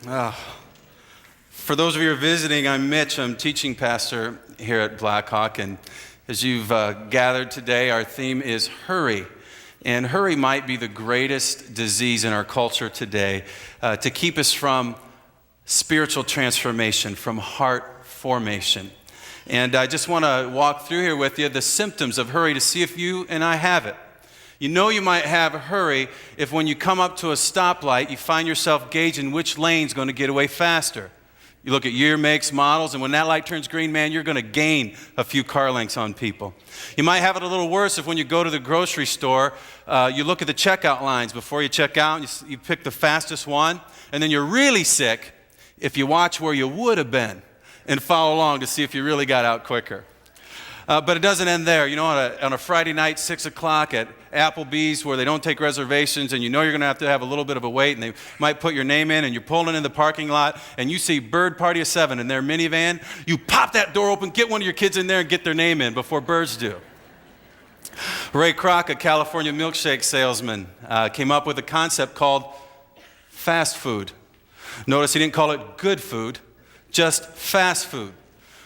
For those of you who are visiting, I'm Mitch. I'm teaching pastor here at Blackhawk. And as you've gathered today, our theme is hurry. And hurry might be the greatest disease in our culture today to keep us from spiritual transformation, from heart formation. And I just want to walk through here with you the symptoms of hurry to see if you and I have it. You know you might have a hurry if when you come up to a stoplight, you find yourself gauging which lane's going to get away faster. You look at year, makes, models, and when that light turns green, man, you're going to gain a few car lengths on people. You might have it a little worse if when you go to the grocery store, you look at the checkout lines before you check out, you pick the fastest one, and then you're really sick if you watch where you would have been and follow along to see if you really got out quicker. But it doesn't end there. You know, on a Friday night, 6 o'clock at Applebee's where they don't take reservations and you know you're going to have a little bit of a wait and they might put your name in and you're pulling in the parking lot and you see Bird Party of 7 in their minivan, you pop that door open, get one of your kids in there and get their name in before birds do. Ray Kroc, a California milkshake salesman, came up with a concept called fast food. Notice he didn't call it good food, just fast food.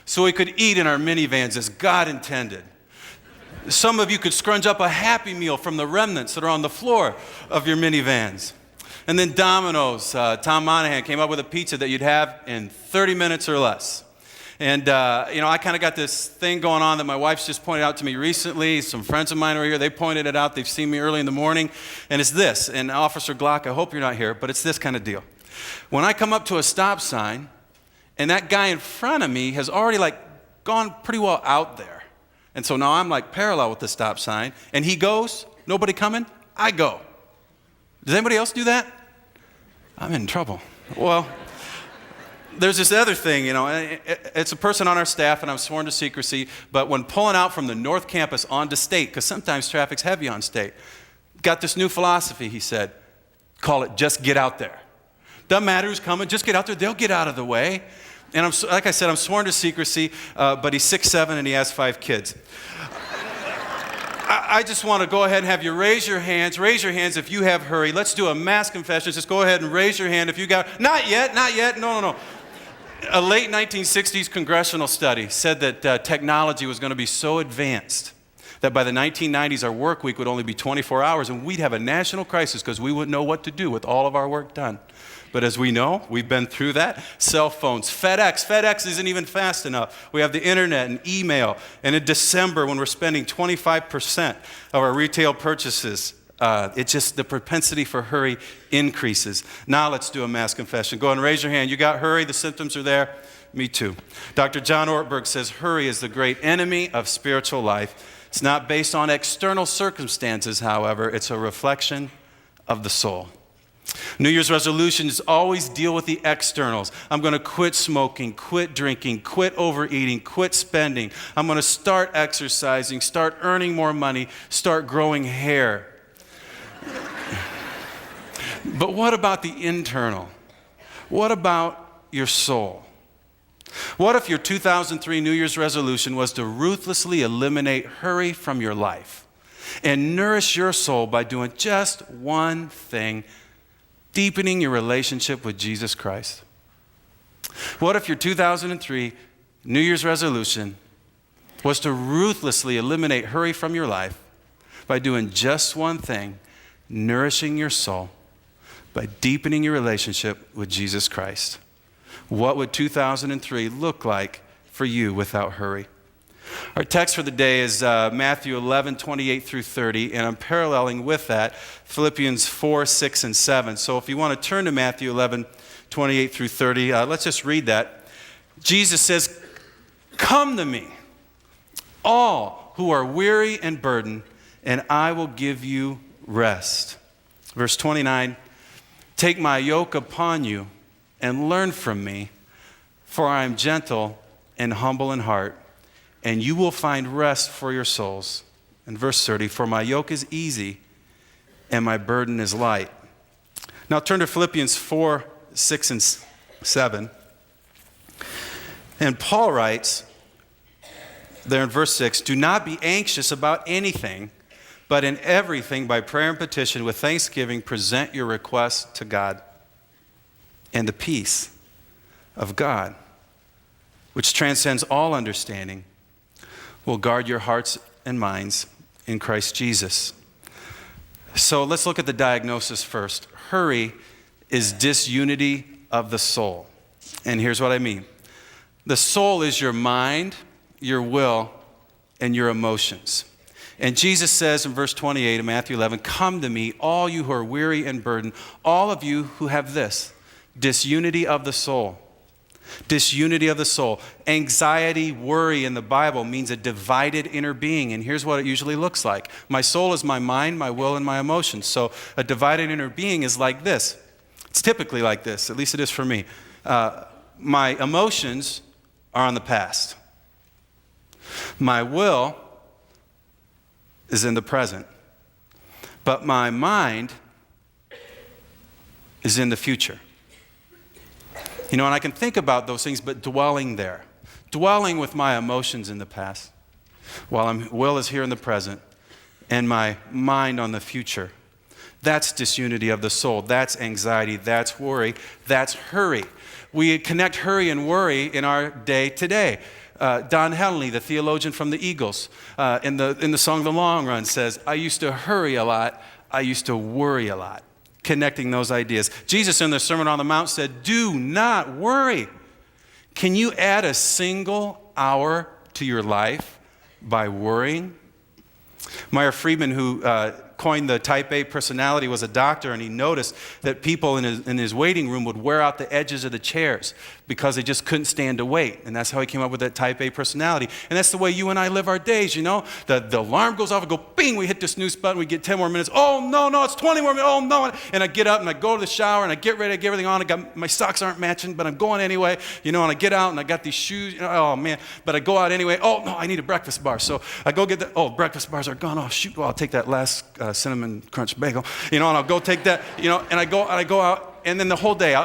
So we could eat in our minivans as God intended. Some of you could scrunch up a Happy Meal from the remnants that are on the floor of your minivans. And then Domino's, Tom Monahan came up with a pizza that you'd have in 30 minutes or less. And, I kind of got this thing going on that my wife's just pointed out to me recently. Some friends of mine are here. They pointed it out. They've seen me early in the morning. And it's this. And Officer Glock, I hope you're not here, but it's this kind of deal. When I come up to a stop sign, and that guy in front of me has already gone pretty well out there. And so now I'm parallel with the stop sign. And he goes, nobody coming, I go. Does anybody else do that? I'm in trouble. Well, there's this other thing, it's a person on our staff and I'm sworn to secrecy, but when pulling out from the North Campus onto State, because sometimes traffic's heavy on State, got this new philosophy, he said, call it just get out there. Doesn't matter who's coming, just get out there, they'll get out of the way. And like I said, I'm sworn to secrecy, but he's 6'7" and he has 5 kids. I just want to go ahead and have you raise your hands. Raise your hands if you have hurry. Let's do a mass confession. Just go ahead and raise your hand if you got, not yet. No. A late 1960s congressional study said that technology was going to be so advanced that by the 1990s, our work week would only be 24 hours and we'd have a national crisis because we wouldn't know what to do with all of our work done. But as we know, we've been through that. Cell phones, FedEx isn't even fast enough. We have the internet and email. And in December, when we're spending 25% of our retail purchases, it's just the propensity for hurry increases. Now let's do a mass confession. Go ahead and raise your hand. You got hurry? The symptoms are there? Me too. Dr. John Ortberg says hurry is the great enemy of spiritual life. It's not based on external circumstances, however. It's a reflection of the soul. New Year's resolutions always deal with the externals. I'm going to quit smoking, quit drinking, quit overeating, quit spending. I'm going to start exercising, start earning more money, start growing hair. But what about the internal? What about your soul? What if your 2003 New Year's resolution was to ruthlessly eliminate hurry from your life and nourish your soul by doing just one thing: deepening your relationship with Jesus Christ? What if your 2003 New Year's resolution was to ruthlessly eliminate hurry from your life by doing just one thing: nourishing your soul by deepening your relationship with Jesus Christ? What would 2003 look like for you without hurry? Our text for the day is Matthew 11, 28 through 30, and I'm paralleling with that Philippians 4, 6, and 7. So if you want to turn to Matthew 11, 28 through 30, let's just read that. Jesus says, "Come to me, all who are weary and burdened, and I will give you rest." Verse 29, "Take my yoke upon you and learn from me, for I am gentle and humble in heart, and you will find rest for your souls." And verse 30, "For my yoke is easy and my burden is light." Now turn to Philippians 4, 6, and 7. And Paul writes there in verse 6, "Do not be anxious about anything, but in everything by prayer and petition with thanksgiving present your requests to God." and the peace of God, which transcends all understanding, will guard your hearts and minds in Christ Jesus. So let's look at the diagnosis first. Hurry is disunity of the soul. And here's what I mean. The soul is your mind, your will, and your emotions. And Jesus says in verse 28 of Matthew 11, "Come to me, all you who are weary and burdened, all of you who have this, disunity of the soul." Disunity of the soul. Anxiety, worry in the Bible means a divided inner being, and here's what it usually looks like. My soul is my mind, my will, and my emotions. So a divided inner being is like this. It's typically like this, at least it is for me. My emotions are on the past. My will is in the present. But my mind is in the future. You know, and I can think about those things, but dwelling there. Dwelling with my emotions in the past, while my will is here in the present, and my mind on the future. That's disunity of the soul. That's anxiety. That's worry. That's hurry. We connect hurry and worry in our day today. Don Henley, the theologian from the Eagles, in the song The Long Run says, "I used to hurry a lot. I used to worry a lot." Connecting those ideas. Jesus in the Sermon on the Mount said, "Do not worry." Can you add a single hour to your life by worrying? Meyer Friedman, who coined the type A personality, was a doctor, and he noticed that people in his waiting room would wear out the edges of the chairs because they just couldn't stand to wait. And that's how he came up with that type A personality. And that's the way you and I live our days, you know. The alarm goes off, and go, bing, we hit the snooze button, we get 10 more minutes. Oh, no, it's 20 more minutes. Oh, no. And I get up, and I go to the shower, and I get ready, I get everything on. My socks aren't matching, but I'm going anyway, you know, and I get out, and I got these shoes. You know, oh, man, but I go out anyway. Oh, no, I need a breakfast bar. So I go get breakfast bars are gone. Oh, shoot, well, I'll take that last cinnamon crunch bagel, you know, and I'll go take that, you know, and I go out, and then the whole day,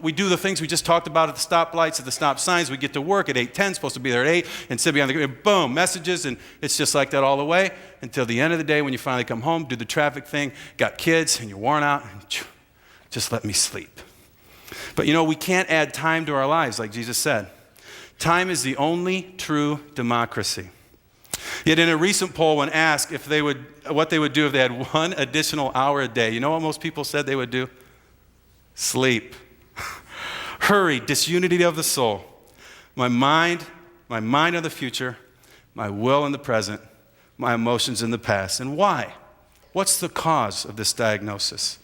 we do the things we just talked about at the stoplights, at the stop signs. We get to work at 8:10, supposed to be there at 8, and sit behind the, boom, messages, and it's just like that all the way until the end of the day when you finally come home, do the traffic thing, got kids, and you're worn out, and just let me sleep. But, you know, we can't add time to our lives, like Jesus said. Time is the only true democracy. Yet in a recent poll, when asked what they would do if they had one additional hour a day, you know what most people said they would do? Sleep. Hurry, disunity of the soul. My mind of the future, my will in the present, my emotions in the past. And why? What's the cause of this diagnosis?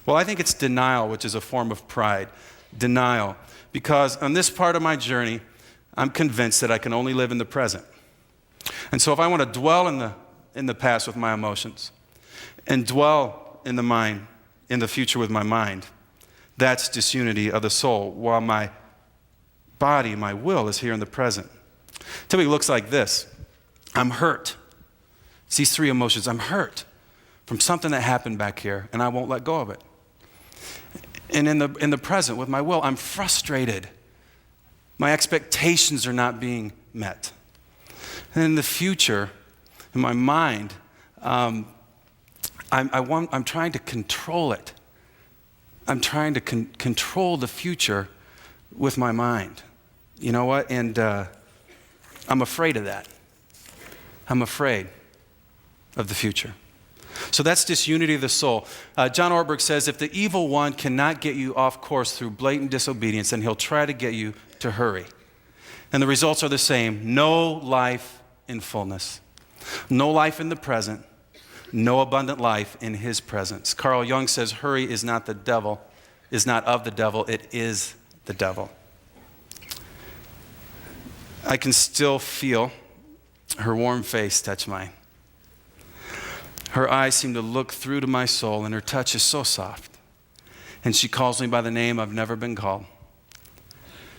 Well, I think it's denial, which is a form of pride. Denial. Because on this part of my journey, I'm convinced that I can only live in the present. And so if I want to dwell in the past with my emotions and dwell in the mind, in the future with my mind, that's disunity of the soul, while my body, my will is here in the present. Typically looks like this. I'm hurt. It's these three emotions. I'm hurt from something that happened back here, and I won't let go of it. And in the present with my will, I'm frustrated. My expectations are not being met. And in the future, in my mind, I'm trying to control it. I'm trying to control the future with my mind. You know what? And I'm afraid of that. I'm afraid of the future. So that's disunity of the soul. John Ortberg says, if the evil one cannot get you off course through blatant disobedience, then he'll try to get you to hurry. And the results are the same. No life in fullness. No life in the present. No abundant life in his presence. Carl Jung says, hurry is not of the devil, it is the devil. I can still feel her warm face touch mine. Her eyes seem to look through to my soul, and her touch is so soft. And she calls me by the name I've never been called.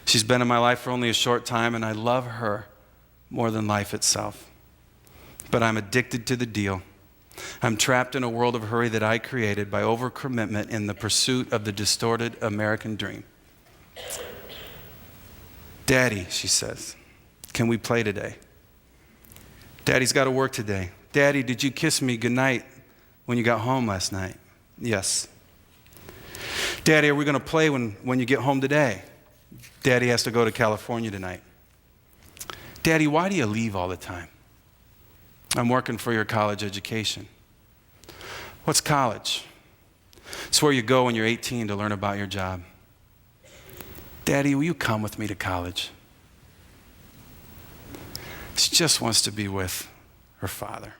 She's been in my life for only a short time, and I love her more than life itself. But I'm addicted to the deal. I'm trapped in a world of hurry that I created by overcommitment in the pursuit of the distorted American dream. Daddy, she says, can we play today? Daddy's got to work today. Daddy, did you kiss me goodnight when you got home last night? Yes. Daddy, are we going to play when you get home today? Daddy has to go to California tonight. Daddy, why do you leave all the time? I'm working for your college education. What's college? It's where you go when you're 18 to learn about your job. Daddy, will you come with me to college? She just wants to be with her father.